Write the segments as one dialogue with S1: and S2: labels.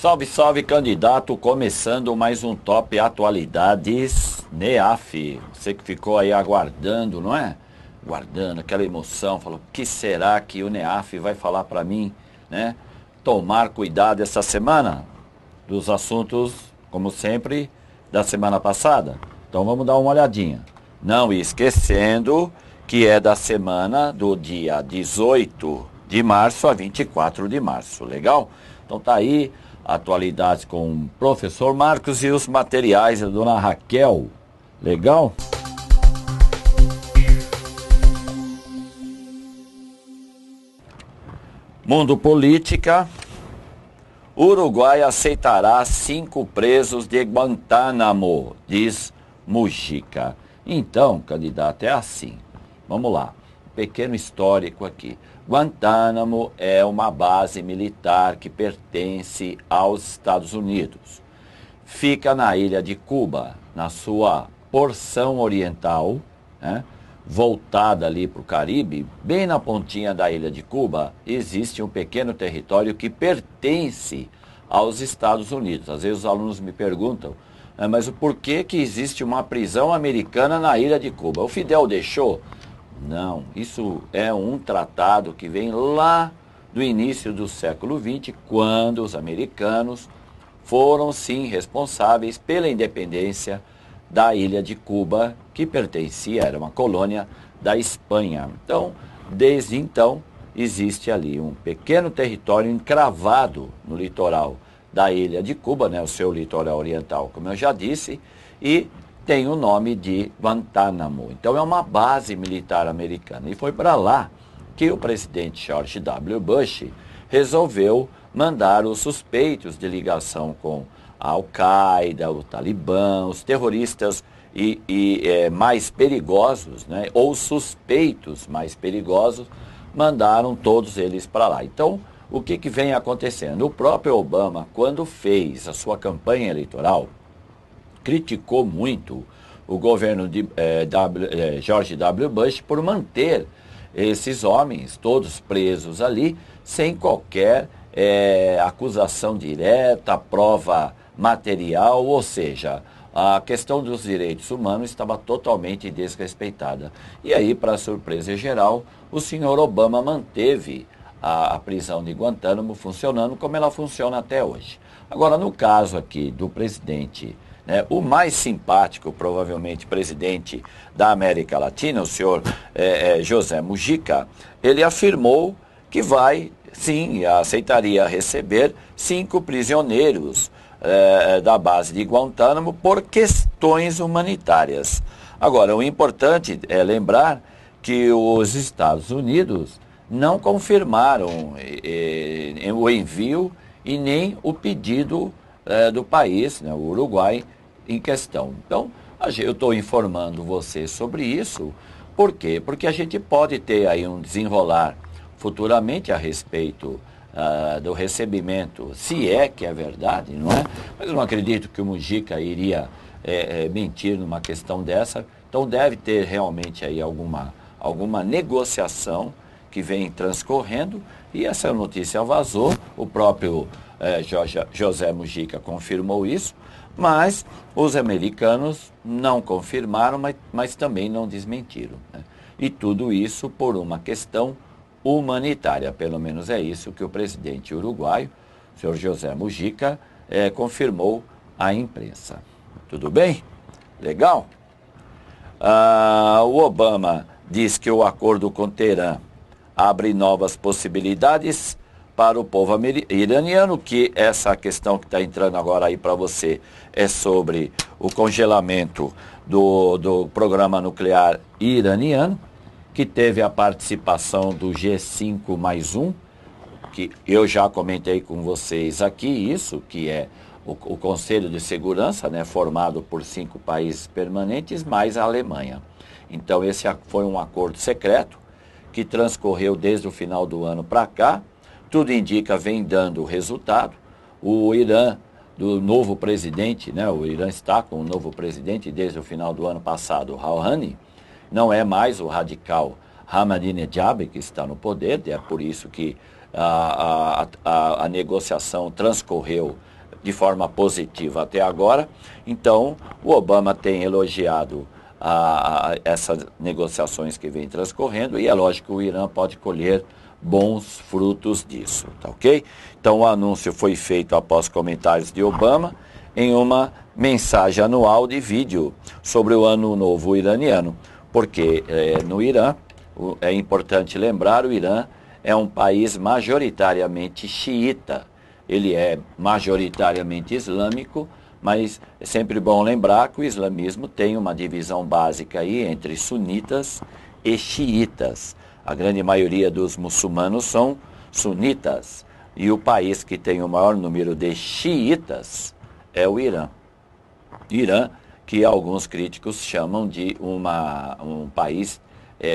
S1: Salve, salve, candidato, começando mais um Top Atualidades NEAF. Você que ficou aí aguardando, não é? Aguardando aquela emoção, falou, o que será que o NEAF vai falar para mim, né? Tomar cuidado essa semana dos assuntos, como sempre, da semana passada. Então vamos dar uma olhadinha. Não esquecendo que é da semana do dia 18 de março a 24 de março, legal? Então tá aí, atualidades com o professor Marcos e os materiais da dona Raquel, legal? Mundo política. Uruguai aceitará 5 presos de Guantánamo, diz Mujica. Então, candidato, é assim. Vamos lá, pequeno histórico aqui. Guantánamo é uma base militar que pertence aos Estados Unidos. Fica na ilha de Cuba, na sua porção oriental, né? Voltada ali para o Caribe, bem na pontinha da ilha de Cuba, existe um pequeno território que pertence aos Estados Unidos. Às vezes os alunos me perguntam, mas o porquê que existe uma prisão americana na ilha de Cuba? O Fidel deixou? Não, isso é um tratado que vem lá do início do século XX, quando os americanos foram sim responsáveis pela independência da ilha de Cuba, que pertencia, era uma colônia da Espanha. Então, desde então, existe ali um pequeno território encravado no litoral da ilha de Cuba, né, o seu litoral oriental, como eu já disse, e tem o nome de Guantánamo. Então, é uma base militar americana. E foi para lá que o presidente George W. Bush resolveu mandar os suspeitos de ligação com a Al-Qaeda, o Talibã, os terroristas mais perigosos, né, ou suspeitos mais perigosos, mandaram todos eles para lá. Então, o que vem acontecendo? O próprio Obama, quando fez a sua campanha eleitoral, criticou muito o governo de George W. Bush por manter esses homens todos presos ali, sem qualquer acusação direta, prova material, ou seja, a questão dos direitos humanos estava totalmente desrespeitada. E aí, para surpresa geral, o senhor Obama manteve a prisão de Guantánamo funcionando como ela funciona até hoje. Agora, no caso aqui do presidente, né, o mais simpático, provavelmente, presidente da América Latina, o senhor José Mujica, ele afirmou que sim, aceitaria receber 5 prisioneiros da base de Guantánamo por questões humanitárias. Agora, o importante é lembrar que os Estados Unidos não confirmaram o envio e nem o pedido do país, né, o Uruguai, em questão. Então, eu estou informando você sobre isso. Por quê? Porque a gente pode ter aí um desenrolar futuramente a respeito do recebimento, se é que é verdade, não é? Mas eu não acredito que o Mujica iria mentir numa questão dessa. Então deve ter realmente aí alguma negociação que vem transcorrendo, e essa notícia vazou, o próprio José Mujica confirmou isso, mas os americanos não confirmaram, mas também não desmentiram, né? E tudo isso por uma questão humanitária, pelo menos é isso que o presidente uruguaio, o senhor José Mujica, confirmou à imprensa. Tudo bem? Legal? O Obama diz que o acordo com Teherã abre novas possibilidades para o povo iraniano, que essa questão que está entrando agora aí para você é sobre o congelamento do programa nuclear iraniano, que teve a participação do G5+1, que eu já comentei com vocês aqui, isso, que é o Conselho de Segurança, né, formado por 5 países permanentes, mais a Alemanha. Então, esse foi um acordo secreto, que transcorreu desde o final do ano para cá. Tudo indica, vem dando resultado. O Irã, do novo presidente, né, o Irã está com um novo presidente desde o final do ano passado, Rouhani, não é mais o radical Ahmadinejad que está no poder, é por isso que a negociação transcorreu de forma positiva até agora. Então, o Obama tem elogiado essas negociações que vêm transcorrendo e é lógico que o Irã pode colher bons frutos disso, tá ok? Então, o anúncio foi feito após comentários de Obama em uma mensagem anual de vídeo sobre o Ano Novo iraniano, porque no Irã, é importante lembrar, o Irã é um país majoritariamente xiita. Ele é majoritariamente islâmico, mas é sempre bom lembrar que o islamismo tem uma divisão básica aí entre sunitas e xiitas. A grande maioria dos muçulmanos são sunitas. E o país que tem o maior número de xiitas é o Irã. Irã, que alguns críticos chamam de um país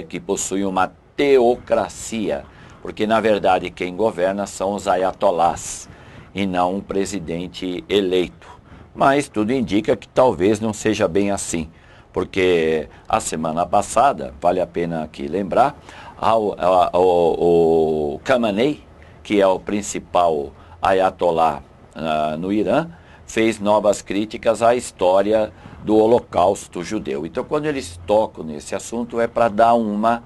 S1: que possui uma teocracia, porque na verdade quem governa são os ayatolás e não um presidente eleito. Mas tudo indica que talvez não seja bem assim, porque a semana passada, vale a pena aqui lembrar, o Khamenei, que é o principal ayatolá no Irã, fez novas críticas à história do Holocausto judeu. Então, quando eles tocam nesse assunto, é para dar uma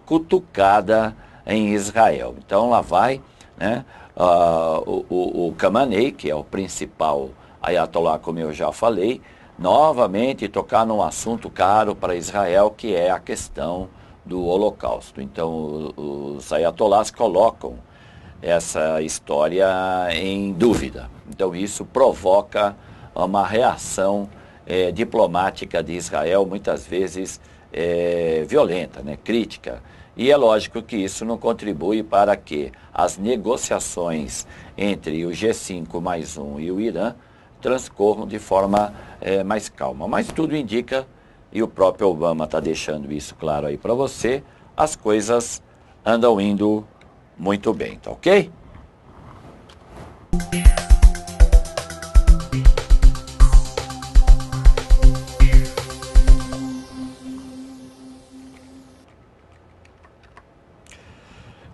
S1: cutucada em Israel. Então, lá vai, né, o Khamenei, que é o principal ayatolá, como eu já falei, novamente tocar num assunto caro para Israel, que é a questão do Holocausto. Então, os ayatolás colocam essa história em dúvida. Então, isso provoca uma reação diplomática de Israel, muitas vezes violenta, né, crítica. E é lógico que isso não contribui para que as negociações entre o G5+1 e o Irã transcorram de forma mais calma. Mas tudo indica, e o próprio Obama está deixando isso claro aí para você, as coisas andam indo muito bem, tá ok?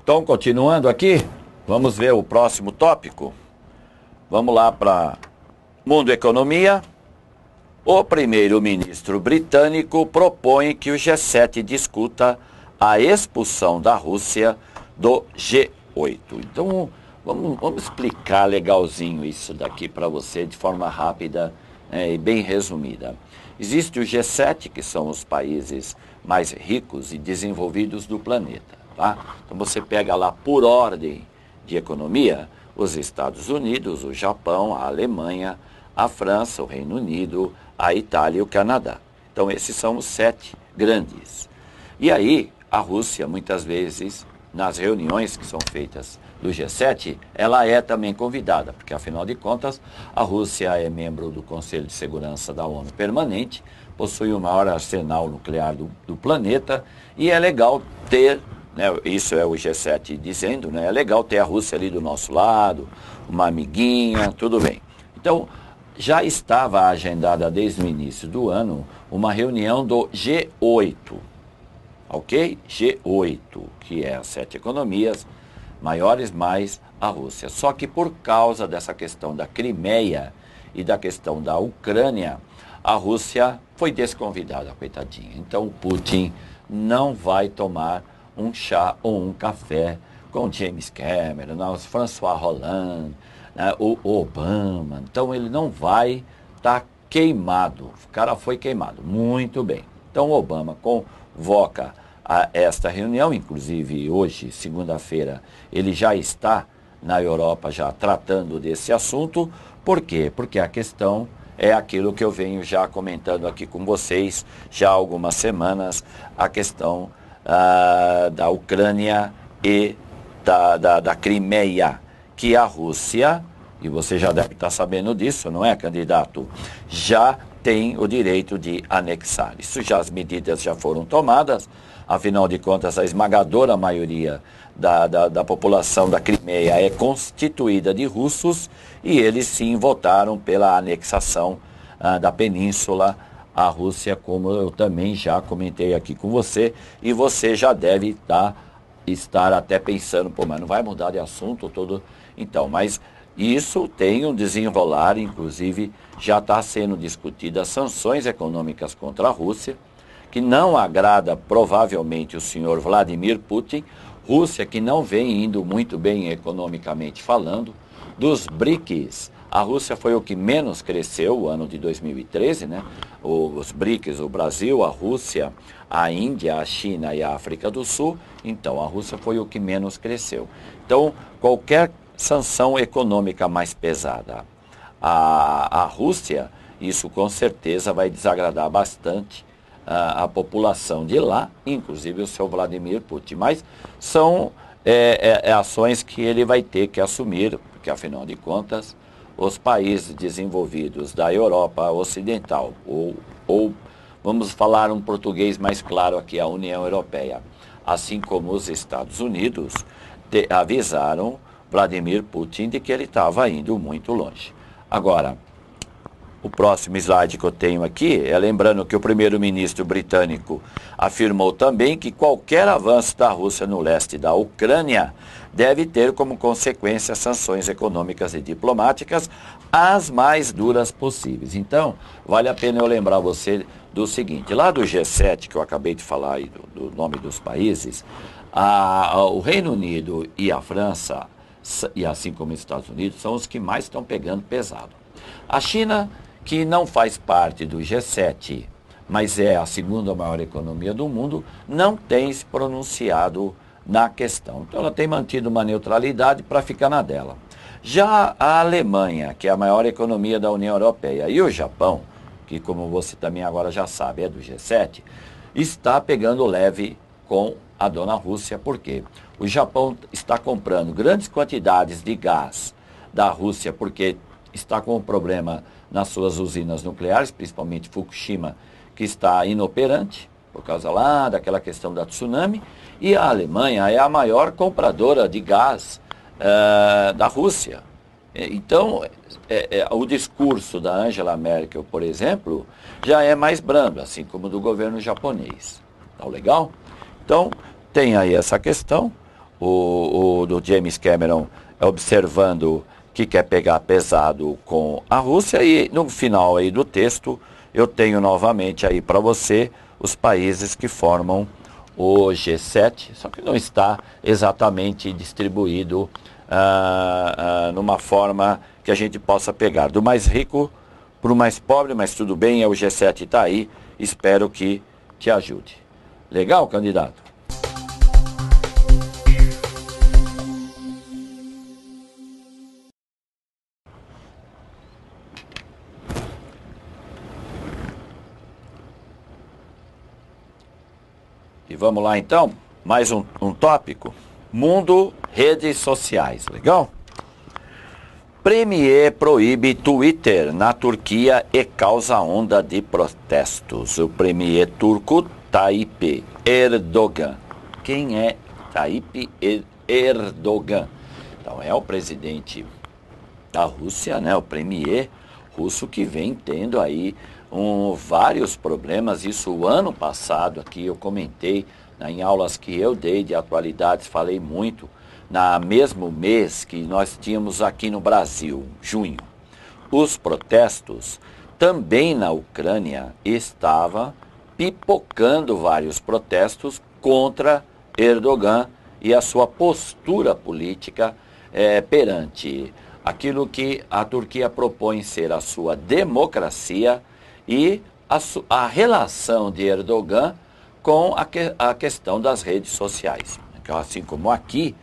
S1: Então, continuando aqui, vamos ver o próximo tópico. Vamos lá para Mundo Economia. O primeiro-ministro britânico propõe que o G7 discuta a expulsão da Rússia do G8. Então, vamos explicar legalzinho isso daqui para você de forma rápida e bem resumida. Existe o G7, que são os países mais ricos e desenvolvidos do planeta. Tá? Então, você pega lá por ordem de economia, os Estados Unidos, o Japão, a Alemanha, a França, o Reino Unido, a Itália e o Canadá. Então, esses são os 7 grandes. E aí, a Rússia, muitas vezes, nas reuniões que são feitas do G7, ela é também convidada, porque, afinal de contas, a Rússia é membro do Conselho de Segurança da ONU permanente, possui o maior arsenal nuclear do planeta, e é legal ter, né, isso é o G7 dizendo, né, é legal ter a Rússia ali do nosso lado, uma amiguinha, tudo bem. Então, já estava agendada desde o início do ano uma reunião do G8, ok? G8, que é as 7 economias maiores mais a Rússia. Só que por causa dessa questão da Crimeia e da questão da Ucrânia, a Rússia foi desconvidada, coitadinha. Então o Putin não vai tomar um chá ou um café com James Cameron, François Hollande, o Obama. Então ele não vai estar queimado. O cara foi queimado. Muito bem. Então o Obama convoca esta reunião, inclusive hoje, segunda-feira, ele já está na Europa já tratando desse assunto. Por quê? Porque a questão é aquilo que eu venho já comentando aqui com vocês já há algumas semanas, a questão da Ucrânia e da Crimeia, que a Rússia, e você já deve estar sabendo disso, não é, candidato? Já tem o direito de anexar. Isso já, as medidas já foram tomadas, afinal de contas, a esmagadora maioria da população da Crimeia é constituída de russos e eles sim votaram pela anexação da península à Rússia, como eu também já comentei aqui com você, e você já deve estar até pensando, pô, mas não vai mudar de assunto todo. Então, mas E isso tem um desenrolar, inclusive já está sendo discutida sanções econômicas contra a Rússia, que não agrada provavelmente o senhor Vladimir Putin, Rússia que não vem indo muito bem economicamente falando. Dos BRICS, a Rússia foi o que menos cresceu o ano de 2013, né? Os BRICS, o Brasil, a Rússia, a Índia, a China e a África do Sul. Então, a Rússia foi o que menos cresceu. Então, qualquer sanção econômica mais pesada à Rússia, isso com certeza vai desagradar bastante a população de lá, inclusive o seu Vladimir Putin. Mas são ações que ele vai ter que assumir, porque afinal de contas, os países desenvolvidos da Europa Ocidental, ou vamos falar um português mais claro aqui, a União Europeia, assim como os Estados Unidos, avisaram Vladimir Putin de que ele estava indo muito longe. Agora, o próximo slide que eu tenho aqui é lembrando que o primeiro-ministro britânico afirmou também que qualquer avanço da Rússia no leste da Ucrânia deve ter como consequência sanções econômicas e diplomáticas as mais duras possíveis. Então, vale a pena eu lembrar você do seguinte, lá do G7, que eu acabei de falar aí do nome dos países, o Reino Unido e a França, e assim como os Estados Unidos, são os que mais estão pegando pesado. A China, que não faz parte do G7, mas é a segunda maior economia do mundo, não tem se pronunciado na questão. Então ela tem mantido uma neutralidade para ficar na dela. Já a Alemanha, que é a maior economia da União Europeia, e o Japão, que como você também agora já sabe é do G7, está pegando leve com a dona Rússia. Por quê? O Japão está comprando grandes quantidades de gás da Rússia porque está com um problema nas suas usinas nucleares, principalmente Fukushima, que está inoperante, por causa lá daquela questão da tsunami, e a Alemanha é a maior compradora de gás da Rússia. Então, o discurso da Angela Merkel, por exemplo, já é mais brando, assim como do governo japonês. Tá legal? Então, tem aí essa questão, o do James Cameron observando que quer pegar pesado com a Rússia, e no final aí do texto eu tenho novamente aí para você os países que formam o G7, só que não está exatamente distribuído numa forma que a gente possa pegar do mais rico para o mais pobre, mas tudo bem, o G7 está aí, espero que te ajude. Legal, candidato? E vamos lá então, mais um tópico. Mundo, redes sociais, legal? Premier proíbe Twitter na Turquia e causa onda de protestos. O premier turco Tayyip Erdogan. Quem é Tayyip Erdogan? Então é o presidente da Rússia, né? O premier russo que vem tendo aí vários problemas. Isso o ano passado aqui eu comentei em aulas que eu dei de atualidades, falei muito, na mesmo mês que nós tínhamos aqui no Brasil, junho. Os protestos também na Ucrânia estava pipocando vários protestos contra Erdogan e a sua postura política perante aquilo que a Turquia propõe ser a sua democracia e a relação de Erdogan com a questão das redes sociais. Assim como aqui,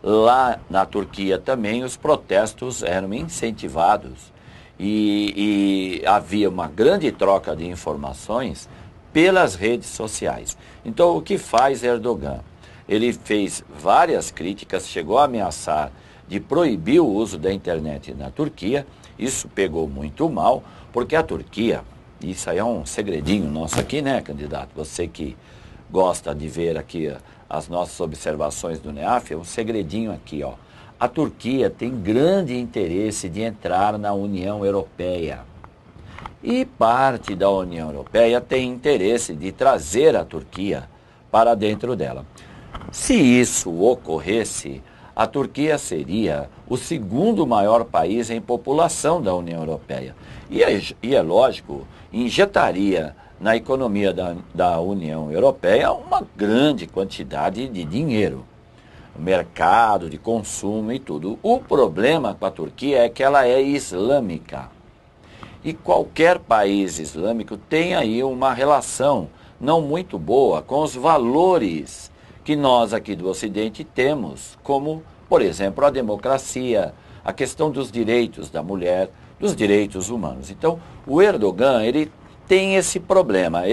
S1: lá na Turquia também os protestos eram incentivados e havia uma grande troca de informações pelas redes sociais. Então o que faz Erdogan? Ele fez várias críticas, chegou a ameaçar de proibir o uso da internet na Turquia. Isso pegou muito mal, porque a Turquia, isso aí é um segredinho nosso aqui, né, candidato? Você que gosta de ver aqui as nossas observações do NEAF, é um segredinho aqui, ó. A Turquia tem grande interesse de entrar na União Europeia. E parte da União Europeia tem interesse de trazer a Turquia para dentro dela. Se isso ocorresse, a Turquia seria o segundo maior país em população da União Europeia. E é lógico, injetaria na economia da União Europeia uma grande quantidade de dinheiro, mercado de consumo e tudo. O problema com a Turquia é que ela é islâmica. E qualquer país islâmico tem aí uma relação não muito boa com os valores que nós aqui do Ocidente temos, como, por exemplo, a democracia, a questão dos direitos da mulher, dos direitos humanos. Então, o Erdogan, ele tem esse problema.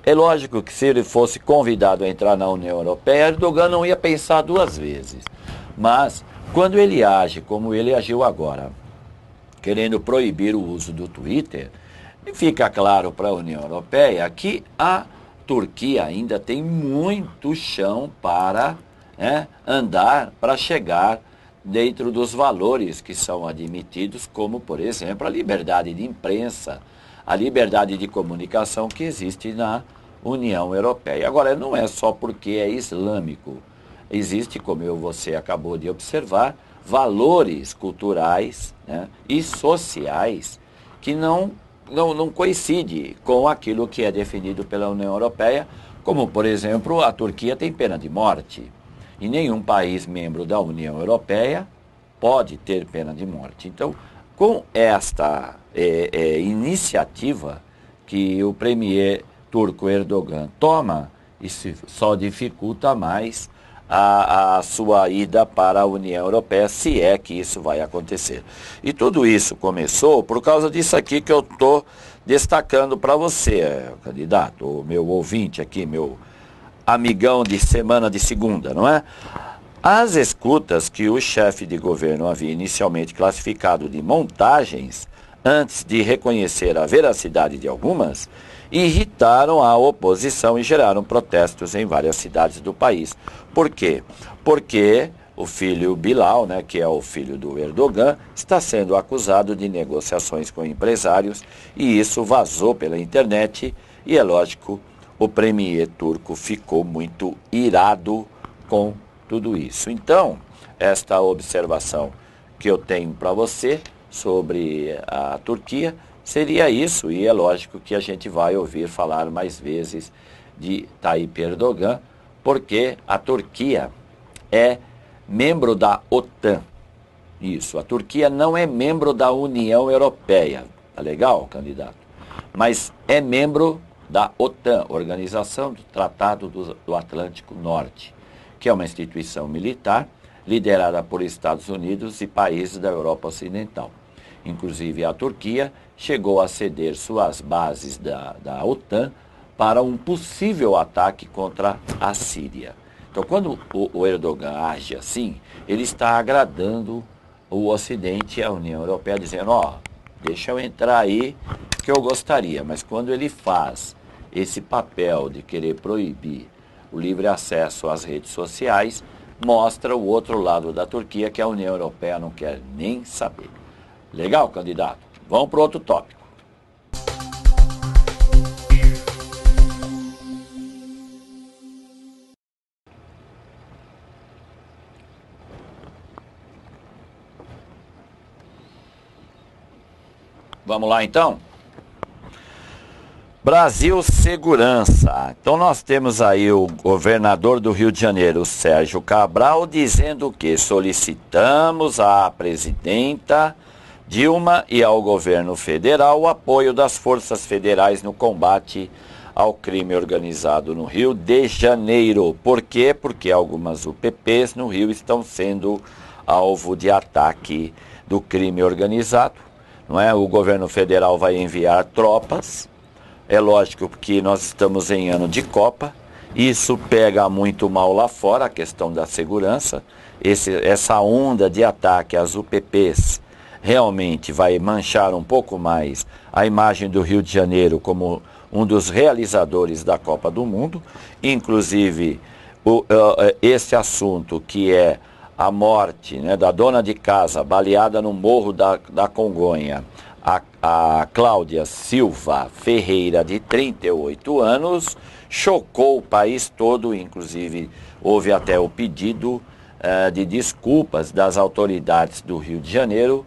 S1: É lógico que se ele fosse convidado a entrar na União Europeia, Erdogan não ia pensar duas vezes. Mas, quando ele age como ele agiu agora, querendo proibir o uso do Twitter, fica claro para a União Europeia que a Turquia ainda tem muito chão para andar, para chegar dentro dos valores que são admitidos, como, por exemplo, a liberdade de imprensa, a liberdade de comunicação que existe na União Europeia. Agora, não é só porque é islâmico. Existe, como você acabou de observar, valores culturais e sociais que não coincide com aquilo que é definido pela União Europeia, como, por exemplo, a Turquia tem pena de morte. E nenhum país membro da União Europeia pode ter pena de morte. Então, com esta iniciativa que o premier turco Erdogan toma, isso só dificulta mais a sua ida para a União Europeia, se é que isso vai acontecer. E tudo isso começou por causa disso aqui que eu estou destacando para você, candidato, o meu ouvinte aqui, meu amigão de semana de segunda, não é? As escutas que o chefe de governo havia inicialmente classificado de montagens, antes de reconhecer a veracidade de algumas, irritaram a oposição e geraram protestos em várias cidades do país. Por quê? Porque o filho Bilal, que é o filho do Erdogan, está sendo acusado de negociações com empresários e isso vazou pela internet e, é lógico, o premier turco ficou muito irado com tudo isso. Então, esta observação que eu tenho para você sobre a Turquia seria isso, e é lógico que a gente vai ouvir falar mais vezes de Tayyip Erdogan, porque a Turquia é membro da OTAN. Isso, a Turquia não é membro da União Europeia, tá legal, candidato? Mas é membro da OTAN, Organização do Tratado do Atlântico Norte, que é uma instituição militar liderada por Estados Unidos e países da Europa Ocidental. Inclusive, a Turquia chegou a ceder suas bases da OTAN para um possível ataque contra a Síria. Então, quando o Erdogan age assim, ele está agradando o Ocidente e a União Europeia, dizendo, deixa eu entrar aí que eu gostaria. Mas quando ele faz esse papel de querer proibir o livre acesso às redes sociais, mostra o outro lado da Turquia, que a União Europeia não quer nem saber. Legal, candidato? Vamos para outro tópico. Vamos lá, então? Brasil Segurança. Então nós temos aí o governador do Rio de Janeiro, Sérgio Cabral, dizendo que solicitamos à presidenta Dilma e ao governo federal o apoio das forças federais no combate ao crime organizado no Rio de Janeiro. Por quê? Porque algumas UPPs no Rio estão sendo alvo de ataque do crime organizado. Não é? O governo federal vai enviar tropas. É lógico que nós estamos em ano de Copa. Isso pega muito mal lá fora, a questão da segurança. Essa onda de ataque às UPPs realmente vai manchar um pouco mais a imagem do Rio de Janeiro como um dos realizadores da Copa do Mundo. Inclusive, esse assunto que é a morte da dona de casa baleada no Morro da Congonha, a Cláudia Silva Ferreira, de 38 anos, chocou o país todo. Inclusive houve até o pedido de desculpas das autoridades do Rio de Janeiro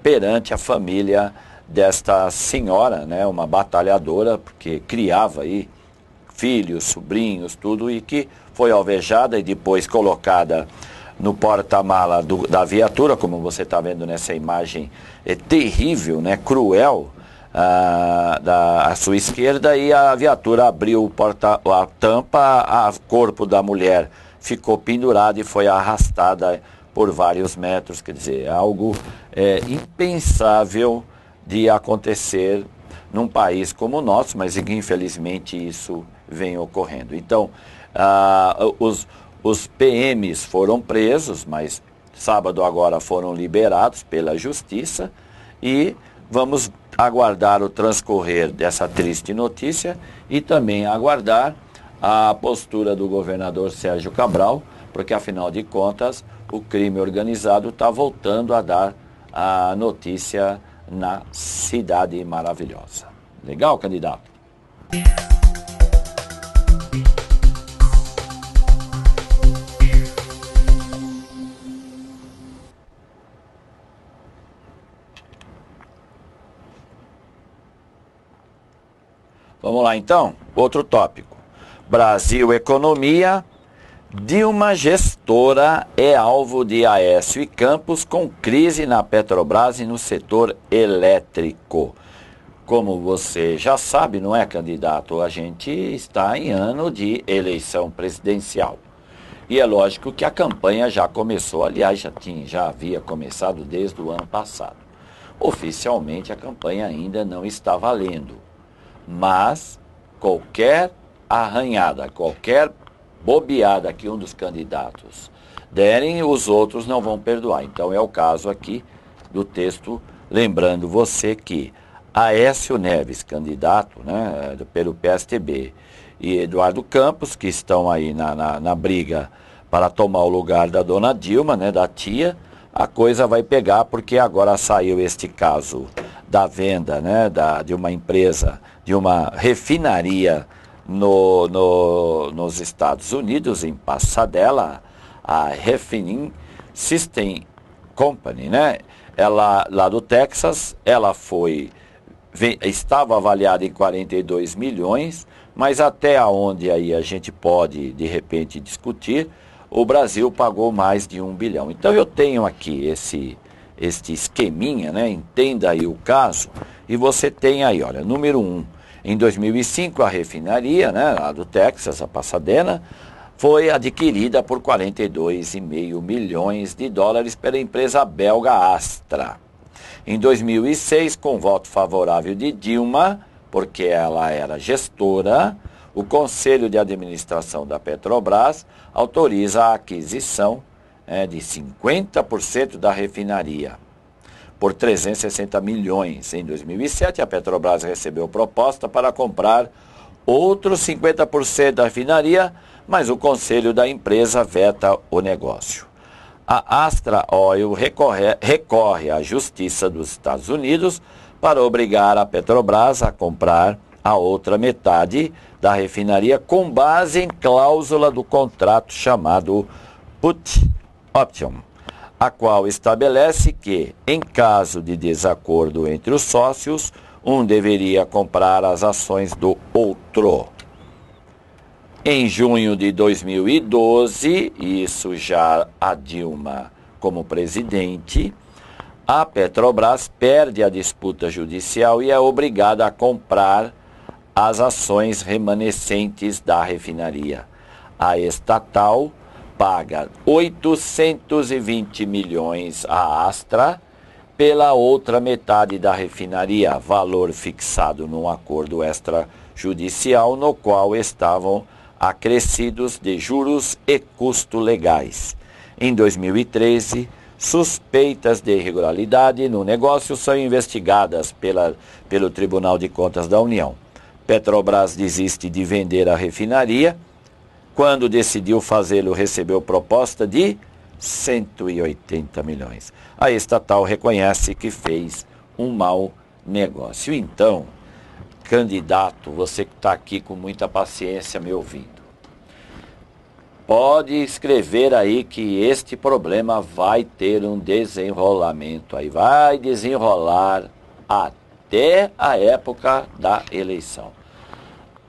S1: perante a família desta senhora, né, uma batalhadora, porque criava aí filhos, sobrinhos, tudo, e que foi alvejada e depois colocada no porta-mala da viatura, como você está vendo nessa imagem, terrível, né, cruel, à sua esquerda, e a viatura abriu a tampa, o corpo da mulher ficou pendurado e foi arrastada por vários metros. Quer dizer, algo impensável de acontecer num país como o nosso, mas infelizmente isso vem ocorrendo. Então, os PMs foram presos, mas sábado agora foram liberados pela Justiça, e vamos aguardar o transcorrer dessa triste notícia e também aguardar a postura do governador Sérgio Cabral, porque afinal de contas o crime organizado está voltando a dar a notícia na cidade maravilhosa. Legal, candidato? Vamos lá então, outro tópico. Brasil Economia. Dilma gestora é alvo de Aécio e Campos com crise na Petrobras e no setor elétrico. Como você já sabe, não é, candidato? A gente está em ano de eleição presidencial. E é lógico que a campanha já começou, aliás, já havia começado desde o ano passado. Oficialmente a campanha ainda não está valendo. Mas qualquer arranhada, qualquer bobeada que um dos candidatos derem, os outros não vão perdoar. Então é o caso aqui do texto, lembrando você que Aécio Neves, candidato, né, pelo PSTB, e Eduardo Campos, que estão aí na briga para tomar o lugar da dona Dilma, né, da tia, a coisa vai pegar, porque agora saiu este caso da venda, né, de uma empresa, de uma refinaria nos Estados Unidos, em Pasadena, a Refining System Company, né? Ela, lá do Texas, ela estava avaliada em 42 milhões, mas até onde aí a gente pode, de repente, discutir, o Brasil pagou mais de 1 bilhão. Então eu tenho aqui este esqueminha, né? Entenda aí o caso, e você tem aí, olha, número 1. Em 2005, a refinaria, né, lá do Texas, a Pasadena, foi adquirida por 42,5 milhões de dólares pela empresa belga Astra. Em 2006, com voto favorável de Dilma, porque ela era gestora, o Conselho de Administração da Petrobras autoriza a aquisição de 50% da refinaria por 360 milhões. Em 2007, a Petrobras recebeu proposta para comprar outros 50% da refinaria, mas o conselho da empresa veta o negócio. A Astra Oil recorre à Justiça dos Estados Unidos para obrigar a Petrobras a comprar a outra metade da refinaria com base em cláusula do contrato chamado Put Option, a qual estabelece que, em caso de desacordo entre os sócios, um deveria comprar as ações do outro. Em junho de 2012, isso já a Dilma como presidente, a Petrobras perde a disputa judicial e é obrigada a comprar as ações remanescentes da refinaria. A estatal paga 820 milhões à Astra pela outra metade da refinaria, valor fixado num acordo extrajudicial no qual estavam acrescidos de juros e custos legais. Em 2013, suspeitas de irregularidade no negócio são investigadas pelo Tribunal de Contas da União. Petrobras desiste de vender a refinaria. Quando decidiu fazê-lo, recebeu proposta de 180 milhões. A estatal reconhece que fez um mau negócio. Então, candidato, você que está aqui com muita paciência me ouvindo, pode escrever aí que este problema vai ter um desenrolamento aí, vai desenrolar até a época da eleição.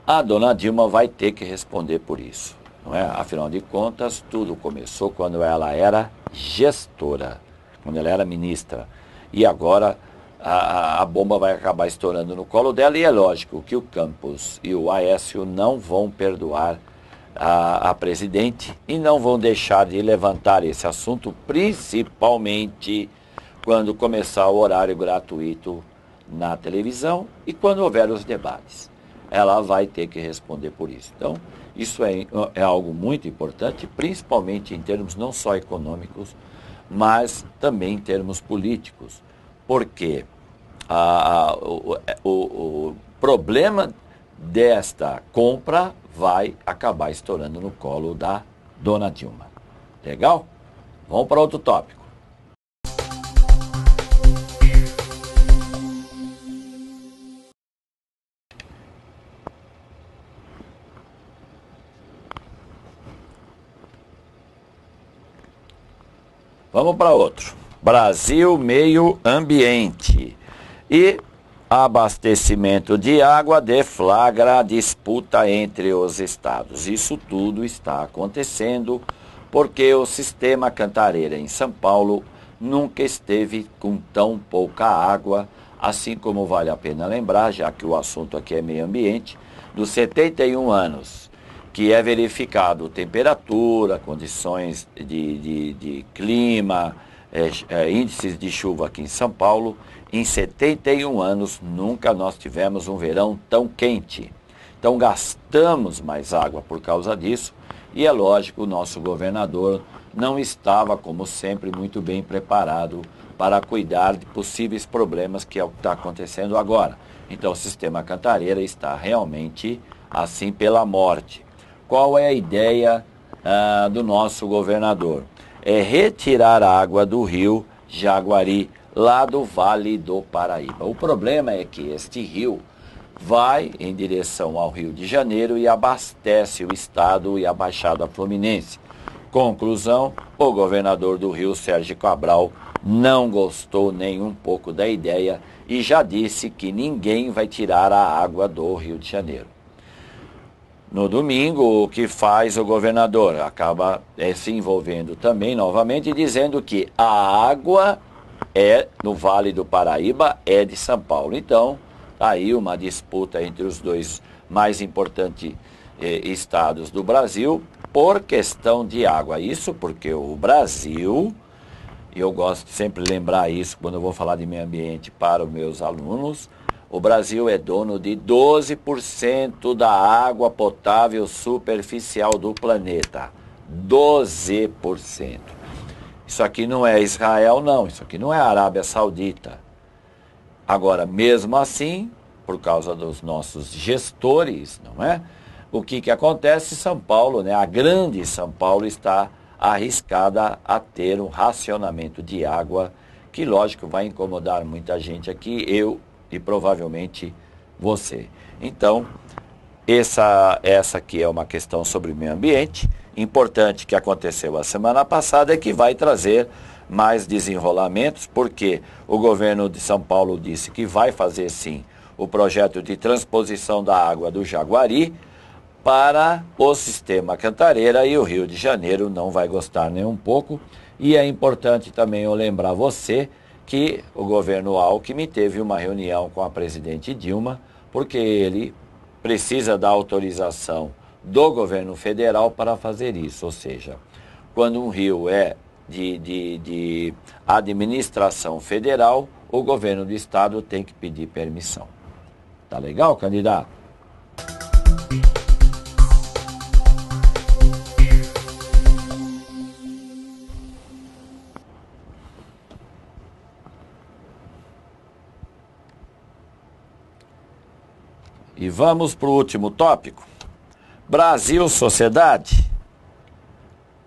S1: A dona Dilma vai ter que responder por isso, não é? Afinal de contas, tudo começou quando ela era gestora, quando ela era ministra. E agora a bomba vai acabar estourando no colo dela, e é lógico que o Campos e o Aécio não vão perdoar a presidente e não vão deixar de levantar esse assunto, principalmente quando começar o horário gratuito na televisão e quando houver os debates. Ela vai ter que responder por isso. Então, isso é algo muito importante, principalmente em termos não só econômicos, mas também em termos políticos. Porque o problema desta compra vai acabar estourando no colo da dona Dilma. Legal? Vamos para outro tópico. Vamos para outro. Brasil Meio Ambiente. E abastecimento de água deflagra a disputa entre os estados. Isso tudo está acontecendo porque o sistema Cantareira em São Paulo nunca esteve com tão pouca água, assim como vale a pena lembrar, já que o assunto aqui é meio ambiente, dos 71 anos que é verificado temperatura, condições de clima, índices de chuva aqui em São Paulo. Em 71 anos, nunca nós tivemos um verão tão quente. Então, gastamos mais água por causa disso. E é lógico, o nosso governador não estava, como sempre, muito bem preparado para cuidar de possíveis problemas, que é o que está acontecendo agora. Então, o sistema Cantareira está realmente assim pela morte. Qual é a ideia do nosso governador? É retirar a água do rio Jaguari, lá do Vale do Paraíba. O problema é que este rio vai em direção ao Rio de Janeiro e abastece o estado e a Baixada Fluminense. Conclusão, o governador do Rio, Sérgio Cabral, não gostou nem um pouco da ideia e já disse que ninguém vai tirar a água do Rio de Janeiro. No domingo, o que faz o governador? Acaba se envolvendo também novamente, dizendo que a água no Vale do Paraíba é de São Paulo. Então, aí uma disputa entre os dois mais importantes estados do Brasil por questão de água. Isso porque o Brasil, e eu gosto de sempre lembrar isso quando eu vou falar de meio ambiente para os meus alunos, o Brasil é dono de 12% da água potável superficial do planeta. 12%. Isso aqui não é Israel, não. Isso aqui não é Arábia Saudita. Agora, mesmo assim, por causa dos nossos gestores, não é? O que acontece? São Paulo, né? A grande São Paulo está arriscada a ter um racionamento de água que, lógico, vai incomodar muita gente aqui, eu e provavelmente você. Então, essa aqui é uma questão sobre o meio ambiente. Importante que aconteceu a semana passada é que vai trazer mais desenrolamentos, porque o governo de São Paulo disse que vai fazer sim o projeto de transposição da água do Jaguari para o sistema Cantareira, e o Rio de Janeiro não vai gostar nem um pouco. E é importante também eu lembrar você que o governo Alckmin teve uma reunião com a presidente Dilma, porque ele precisa da autorização do governo federal para fazer isso. Ou seja, quando um rio é de administração federal, o governo do estado tem que pedir permissão. Tá legal, candidato? E vamos para o último tópico. Brasil Sociedade.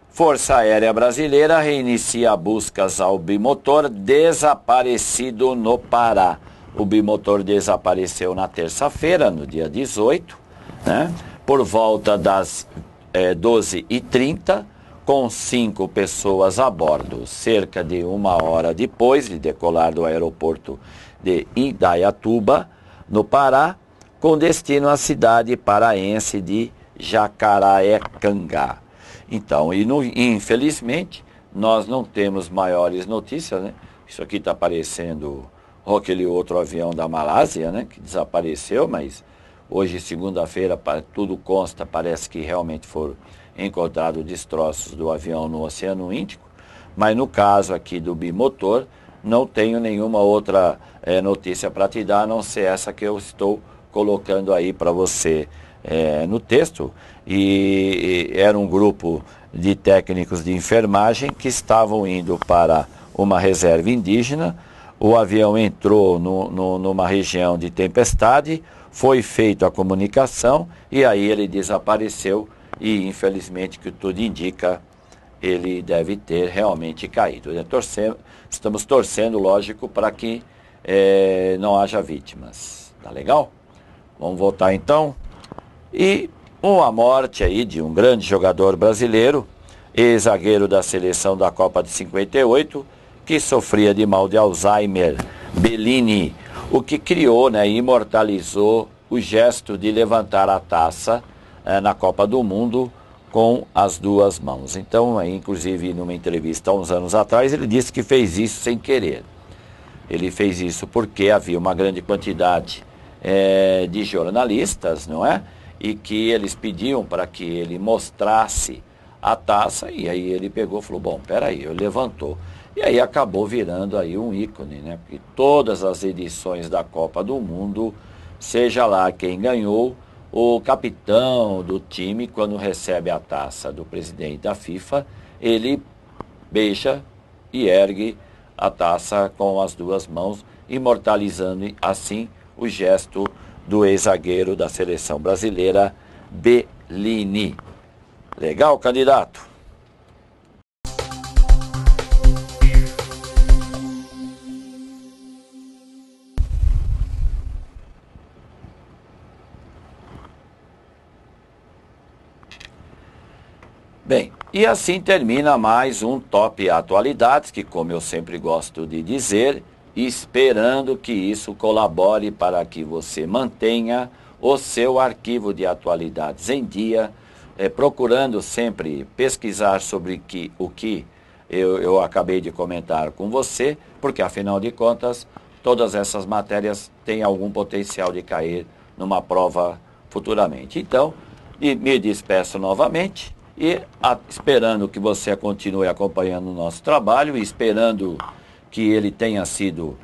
S1: Força Aérea Brasileira reinicia buscas ao bimotor desaparecido no Pará. O bimotor desapareceu na terça-feira, no dia 18, né? Por volta das 12h30, com 5 pessoas a bordo, cerca de 1 hora depois de decolar do aeroporto de Indaiatuba, no Pará, com destino à cidade paraense de Jacaraecanga. Então, infelizmente, nós não temos maiores notícias, né? Isso aqui está parecendo aquele outro avião da Malásia, né? Que desapareceu, mas hoje, segunda-feira, tudo consta, parece que realmente foram encontrados destroços do avião no Oceano Índico. Mas no caso aqui do bimotor, não tenho nenhuma outra notícia para te dar, a não ser essa que eu estou colocando aí para você no texto. E era um grupo de técnicos de enfermagem que estavam indo para uma reserva indígena. O avião entrou numa região de tempestade, foi feita a comunicação e aí ele desapareceu e, infelizmente, que tudo indica, ele deve ter realmente caído. Estamos torcendo, lógico, para que não haja vítimas. Tá legal? Vamos voltar então. E uma morte aí de um grande jogador brasileiro, ex-zagueiro da seleção da Copa de 58, que sofria de mal de Alzheimer, Bellini, o que criou, né, e imortalizou o gesto de levantar a taça na Copa do Mundo com as duas mãos. Então, inclusive, numa entrevista há uns anos atrás, ele disse que fez isso sem querer. Ele fez isso porque havia uma grande quantidade de jornalistas, não é? E que eles pediam para que ele mostrasse a taça, e aí ele pegou e falou, bom, peraí, ele levantou. E aí acabou virando aí um ícone, né? Porque todas as edições da Copa do Mundo, seja lá quem ganhou, o capitão do time, quando recebe a taça do presidente da FIFA, ele beija e ergue a taça com as duas mãos, imortalizando assim o gesto do ex-zagueiro da seleção brasileira, Bellini. Legal, candidato? Bem, e assim termina mais um Top Atualidades, que, como eu sempre gosto de dizer, esperando que isso colabore para que você mantenha o seu arquivo de atualidades em dia, procurando sempre pesquisar sobre o que eu acabei de comentar com você, porque, afinal de contas, todas essas matérias têm algum potencial de cair numa prova futuramente. Então, me despeço novamente. E esperando que você continue acompanhando o nosso trabalho e esperando que ele tenha sido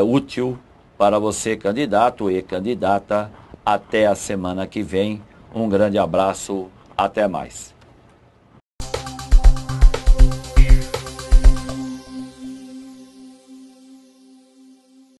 S1: útil para você, candidato e candidata. Até a semana que vem. Um grande abraço. Até mais.